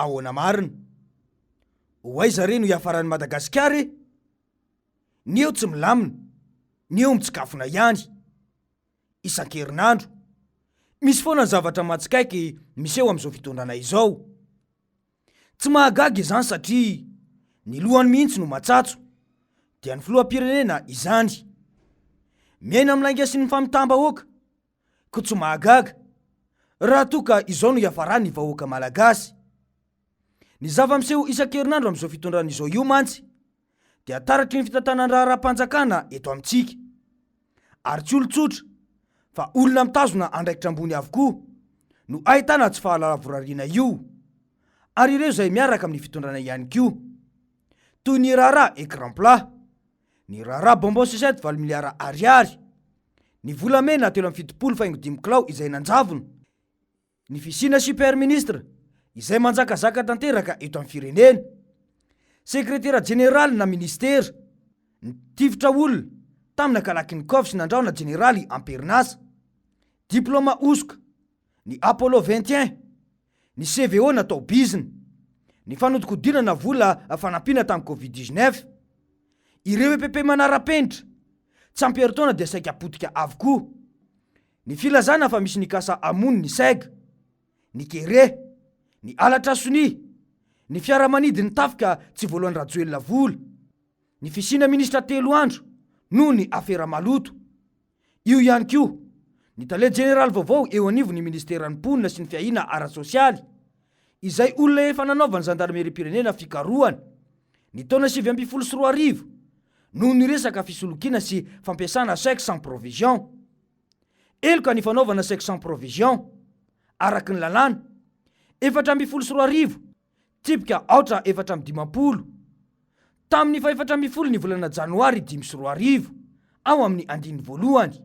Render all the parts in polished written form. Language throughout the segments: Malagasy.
ahoana marina. Hoaiza re no hiafaran'ny Madagasikara, ny eo tsy milamina, ny eo mitsikafona ihany. Isan-kerinandro misy foana ny zavatra matsikaiky miseho amin'izao fitondrana izao. Tsy mahagaga izany satria ny lohany mihitsy no matsatso, dia ny filoham-pirenena izany. Miaina amin'ainga sy ny famitam-bahoaka ko tsy mahagaga raha toa ka izao no hiafaran'ny vahoaka malagasy. Ny zava-miseho isan-kerinandro amin'izao fitondrana izao io mantsy dia taratry ny fitantanan-draha ara-panjakana eto amintsika. Ary tsy olon-tsotra fa olona mitazona andraikitra ambony avokoa no ahitana tsy fahalala-vorariana io. Ary ireo izay miaraka amin'ny fitondrana ihany koa, toy ny raharaha écran plat, ny raharaha bonbon sosety 7 miliara ariary, ny volamena 7,5 kilao izay nanjavona, ny fisina super ministre izay manjakazaka tanteraka eto amin'ny firenena, sekretera jeneraly na ministera, ny tifitra olona tamina Kalaknikov sy nandraona jeneraly Amperinasa, diplôma osoka, ny Apollo 21, ny CVO natao bizina, ny fanodikodinana vola fanampiana tamin'ny Covid-19, ireo EPP manara-penitra, tsy amperintaona dia saika apotika avokoa, ny filazana fa misy ny kasa amony ny saiga, ny kere, ny alatra soni, ny fiaramanidi ny tafika tsy voalohany rajoelona vola, ny fisina ministra 3 andro no ny afera maloto. Io ihany koa ny tale jeneraly vaovao eo anivo ny ministeran'ny mponina sy ny fiahina ara-sosialy, izay olona efa nanaovany zandarmery pirenena fikarohany ny taona 2024 noho ny resaka fisolokina sy fampiasana chèque sans provision. Eloka ny fanaovana chèque sans provision araky ny lalàna 2024 tipika 4,450 tamin'ny 410 ny volana janoary 2024 ao amin'ny andiny voalohany.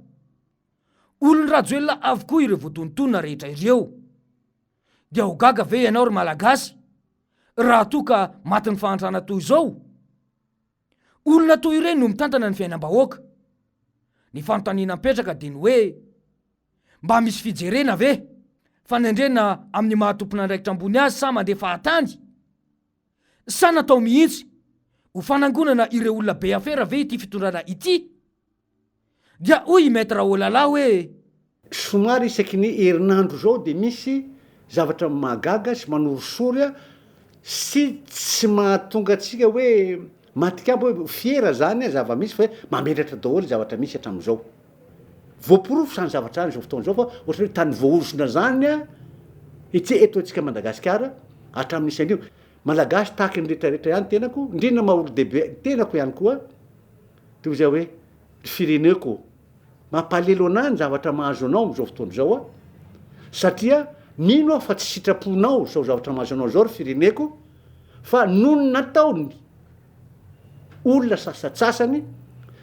Olon-drajoelona avokoa ireo voatontonona rehetra ireo. Dia ho gaga ve ianao ry malagasy raha toa ka matin'ny fahantrana toy izao? Olona toy ireny no mitantana ny fiainam-bahoaka. Ny fanontaniana mipetraka dia ny hoe mba misy fijerena ve fanendrena amin'ny mahatompona andraikitra ambony azy sa mandeha fahatany? Sa natao mihitsy ho fanangonana ireo olona be afera ve ity fitondrana ity? Dia hoy maître olala hoe somary isaky ny herinandro zao dia misy zavatra mahagaga sy manorosory sy tsy mahatonga antsika hoe matikamba hoe fiera zany zava-misy fa mametratra daholo zavatra misy hatramin'izao. Voaporofo zany zavatra any zao fotoana zao fa ohatra hoe tany voaorosona zany ity eto antsika Madagasikara hatramin'isy anio. Malagasy tahaky ny rehetrarehetra ihany tenako, indrindra maha olo-dehibe tenako ihany koa toy izay hoe fireneko mampalelo anany zavatra mahazo anao amin'izao fotoana izao satria mino fa tsy sitraponao zao zavatra mahazo anao zao ry fireneko fa nono nataony olona sasatsasany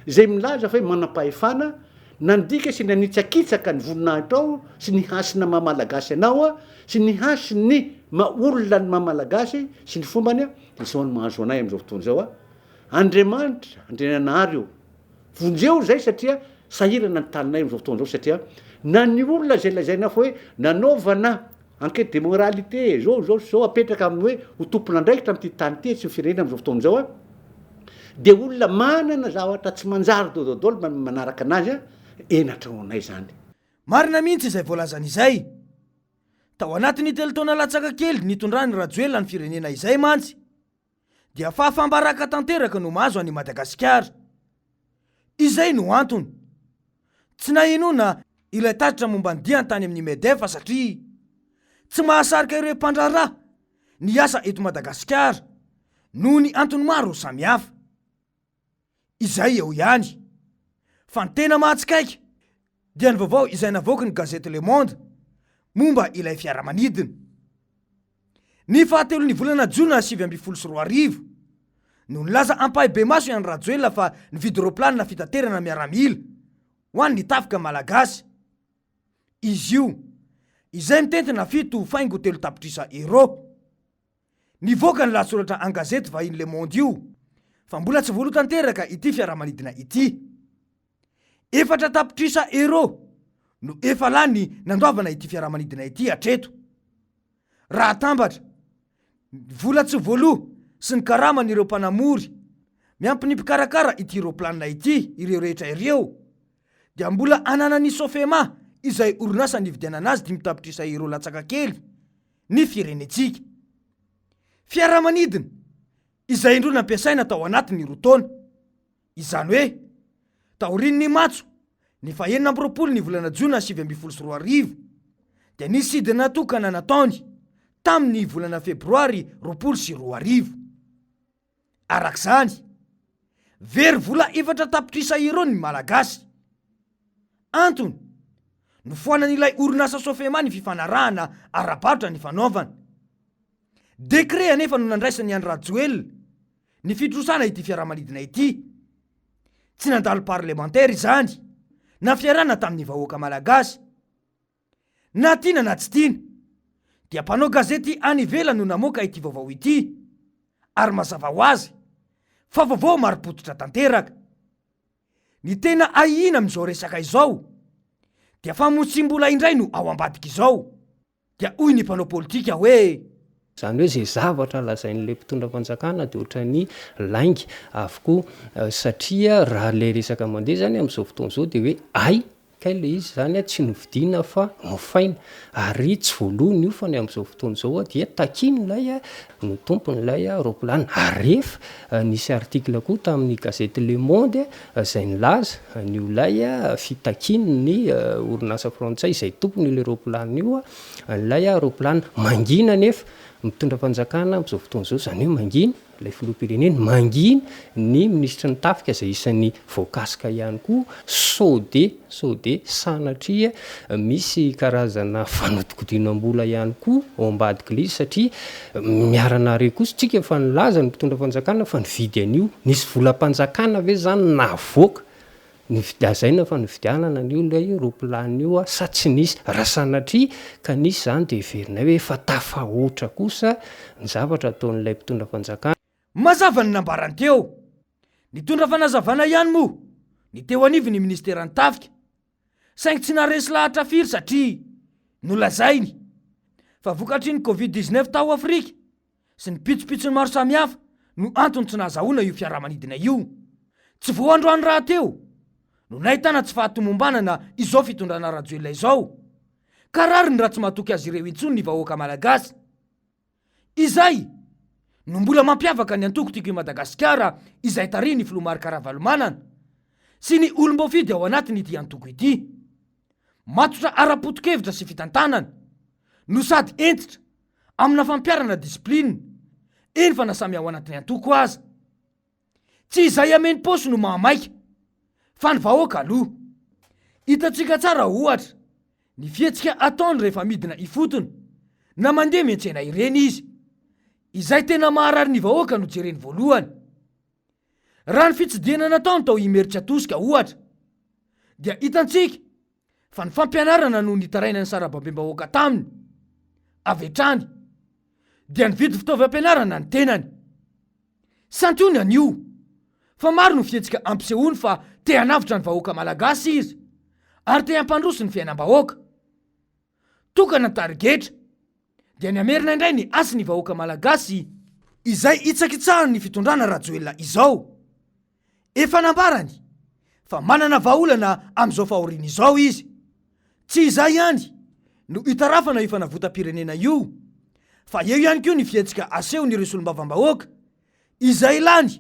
izay milaza fa manam-pahefana nandika sy nanitsakitsaka ny voninahitra ao sy ny hasina mahamalagasy anao sy ny hasiny olona ny mahamalagasy sy ny fombany izao ny mahazo anay amin'izao fotoana izao Andriamanitra andrenanahary io vonjeo zay satria sahirana ny taninay amin'izao fotoana izao satria na ny olona zay lazaina fa hoe nanaovana enquête de moralité zao apetraka amin'ny hoe ho tompon'andraikitra amin'ity tany ity sy firenena amin'izao fotoana izao dia olona manana zavatra tsy manjary dododolo manaraka anazy enatra anay zany. Marina mihitsy izay voalazana izay. Tao anatin'ny 3 taona latsaka kely nitondrany rajoelona ny firenena izay mantsy dia fahafambaraka tanteraka no mahazo any Madagasikara. Izay no antony tsy nahinona ilay tatitra momba ny dia tany amin'ny MEDEF satria tsy mahasarika ireo mpandraharaha ny asa eto Madagasikara noho ny antony maro samihafa. Izay eo ihany fa ny tena mahatsikaiky dia ny vaovao izay navoaka ny gazety Le Monde momba ilay fiaramanidina. Ny fahatelon'ny volana Jona 2024 no nilaza ampahy be maso ihany rajoelona fa ny vidéroplanina fitaterana miaramila ho an'ny tafika malagasy. Izy io izay mitentina 7,3 tapitrisa euro. Nivoaka ny lahatsoratra an-gazety vahiny Le Monde io fa mbola tsy voalotanteraka ity fiaramanidina ity. 4 tapitrisa euro no efa lany nandoavana ity fiaramanidina ity hatreto. Raha tambatra vola tsy voaloha sy ny karaman'ireo mpanamory miampy ny mpikarakara ity roplanina ity ireo rehetra ireo dia mbola ananany Sofema izay orinasa nividianana azy 5 tapitrisa euro latsaka kely ny firenetsika. Fiaramanidina izay indro nampiasaina tao anatiny roa taona, izany hoe taorian'ny matso ny 9 ny volana Jona 2024 dia nisidina tokana nataony tamin'ny volana Febroary 2024. Arak'izany very vola 4 tapitrisa euro ny malagasy. Antony nofoanan'ilay orinasa Sofema ny fifanarahana ara-barotra ny fanaovana. Dekret anefa no nandraisany Andry Rajoelina ny fitrosana ity fiaramanidina ity. Tsy nandalo parlementaire izany na fiarana tamin'ny vahoaka malagasy. Na tiana na tsy tiana dia mpanao gazety any ivelany no namoaka ity vaovao ity, ary mazava ho azy fa vaovao mari-pototra tanteraka. Ny tena ahihina amin'izao resaka izao dia fa motsimbola indray no ao ambadika izao. Dia hoy ny mpanao politika hoe zany hoe zay zavatra lazain'le mpitondra fanjakana dia ohatrany laingy avokoa, satria raha le resaka mandeha zany amin'izao fotoana izao dia hoe ay kay le izy zany tsy novidiana fa nofaina, ary tsy voalohany io fa ny amin'izao fotoana izao dia takiny ilay no tompon'ilay roplanina. Ary efa nisy article koa tamin'ny gazety Le Monde izay nilaza ny olay fitakiny ny orinasa frantsay izay tompon'ilay roplanina io, ilay roplanina mangina nefa mitondra fanjakana amin'izao fotoana izao, zany hoe mangina ilay filoham-pirenena, mangina ny ministra ny tafika izay isan'ny voakasika ihany koa, sode sanatria misy karazana fanodikodinam-bola ihany koa ao ambadika izy, satria miaranare kosa tsika fa nilaza ny mpitondra fanjakana fa nividy an'io, nisy volam-panjakana ve zany navoaka nividiazaina fa nividianana an'io ilay roplanina io, sa tsy nisy raha sanatria ka nisy zany dia verina hoe fa tafahoatra kosa ny zavatra ataon'ilay mpitondra fanjakana. Mazava ny nambarany teo. Nitondra fanazavana ihany moa ny teo anivy ny ministera ny tafika, saingy tsy naresy lahatra firy satria nolazainy fa vokatry ny Covid-19 tao Afrika sy ny pitsopitsony maro samihafa no antony tsy nahazahoana io fiaramanidina io. Tsy voandroany raha teo no nahitana tsy fahatomombanana izao fitondrana Rajoelina izao, ka rary ny raha tsy mahatoky azy ireo intsony ny vahoaka malagasy. Izay no mbola mampiavaka ny antoko tiako i Madagasikara izay tariny Filomary Karavalomanana sy ny olom-boafidy ao anatiny ity antoko ity. Matotra ara-potokevitra sy fitantanana no sady entitra amina fampiarana disiplinina, eny fa nasamy ao anatiny antoko aza. Tsy izay ameny paosy no mahamaika fa ny vahoaka aloha. Hitantsika tsara ohatra ny fietsika ataony rehefa midina ifotony na mandeha miantsena ireny izy, izay tena maharary ny vahoaka no jereny voalohany. Raha ny fitsidihana nataony tao Imeritra Tosika ohatra dia hitantsika fa ny fampianarana no nitaraina ny sarababem-bahoaka taminy avetrany dia nividy fitaovam-pianarana ny tenany. Santony an'io fa maro no fietsika ampisehoany fa te hanavitra ny vahoaka malagasy izy ary te hampandroso ny fiainam-bahoaka. Tokana tarigetra dia ny amerina indray ny asy ny vahoaka malagasy izay itsakitsahany ny fitondrana Rajoelina izao. Efa nambarany fa manana vahaolana amin'izao fahoriana izao izy. Tsy izay ihany no hitarafana io fanavotam-pirenena io, fa eo ihany koa ny fietsika aseho ny resolombavambahoaka izay lany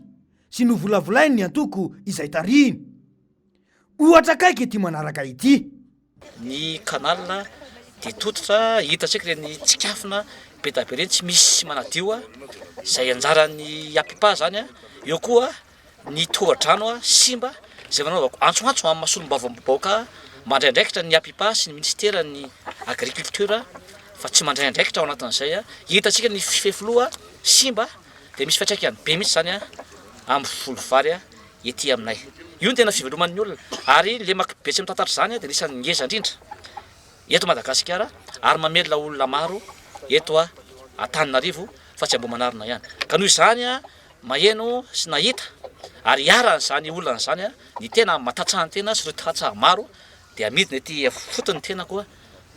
sy novolavolainy ny antoko izay tariny. Ohatra kaiky ety manaraka ity. Ny kanalina dia tototra hitantsika ireny tsikafina be da be ireny tsy misy manadio izay anjaran'ny apipa zany. Eo koa ny tohadrano simba izay fanaovako antsoantso amin'ny mahasolom-bavambahoaka mandraindraikitra ny apipa sy ny ministera ny agriculture fa tsy mandraindraikitra ao anatin'izay. Hitantsika ny fefoloa simba dia misy fiatraikany be mihitsy zany amin'ny volovary ety aminay. Io ny tena fiveloman'ny olona, ary le makibetsy mitantatra zany dia nisan'ny ngeza indrindra eto Madagasikara ary mamelona olona maro eto Antananarivo fa tsy Ambohimanarina ihany. Ka noho izany maheno sy nahita ary hiarana zany olona zany ny tena matatsahan'ny tena sy ireo tatsaha maro dia amidiny ety fotony tena koa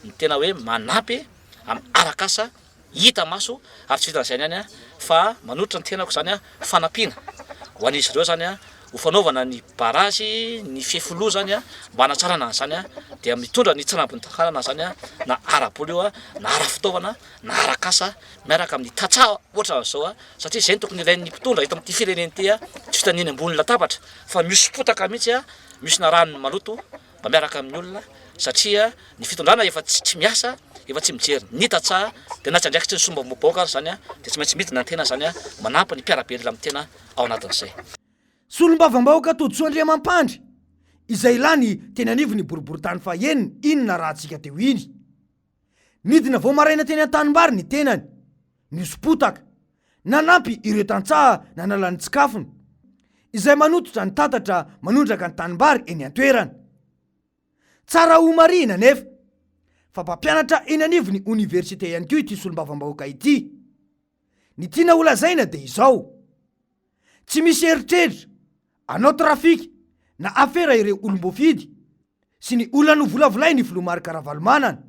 ny tena hoe manampy amin'ny arakasa hita maso ary tsy vitan'izay any a fa manotritra ny tenako zany a fanampiana ho an'izy ireo zany a ho fanaovana ny barazy ny fefoloha zany a mba hanatsarana zany a dia mitondra ny tsanambony takarana zany a na araboly io a na ara fitaovana na arakasa miaraka amin'ny tatsaha ohatra n'izao a satria zay ny tokony ilain'ny mpitondra hita amin'ity fireneny ty a tsy vitan'iny ambony latabatra fa misy potaka mihitsy a misy na ranony maloto mba miaraka amin'ny olona satria ny fitondrana efa tsy miasa efa tsy mijery ny tatsaha de na tsy andraikitsy ny somba mobaoka ary zany a de tsy maintsy midina ny tena zany a manampy ny mpiarabelona amin'ny tena ao anatin'izay solom-bavam-bahoaka todsoandriamampandry izay ilany teny anivo ny boribory-tany faheniny inona raha antsika teo iny nidina vao maraina teny an-tanimbary ny tenany ny sopotaka nanampy ireo tantsaha nanalany tsikafony izay manototra ny tatatra manondraka ny tanimbary eny an-toerana tsara ho marina nefa fa mpampianatra eny anivo ny oniversite ihany koa ity solom-bavam-bahoaka ity ny tiana holazaina de izao tsy misy eritreritra anao trafika na afera ireo olom-bofidy sy ny olona no volavolay ny filomarika ravalomanana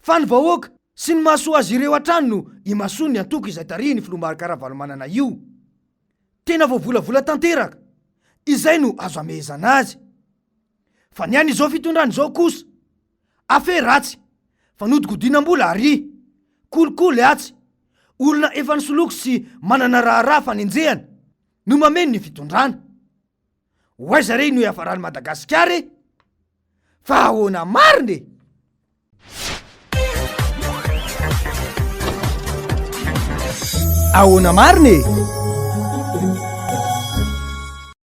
fa ny vahoaka sy ny mahasoa azy ireo an-trano no imaso ny antoko izay tarihy ny filomarika ravalomanana io tena voavolavola tanteraka izay no azo amezana azy fa ny any izao fitondrany izao kosa afe ratsy fa nodigodinam-bola ary kolikoly atsy olona efa nisoloko sy manana raharaha fanenjehana no mameno ny fitondrana ho aiza rey no iafarany Madagasikara fa ahoana mariny ahoana mariny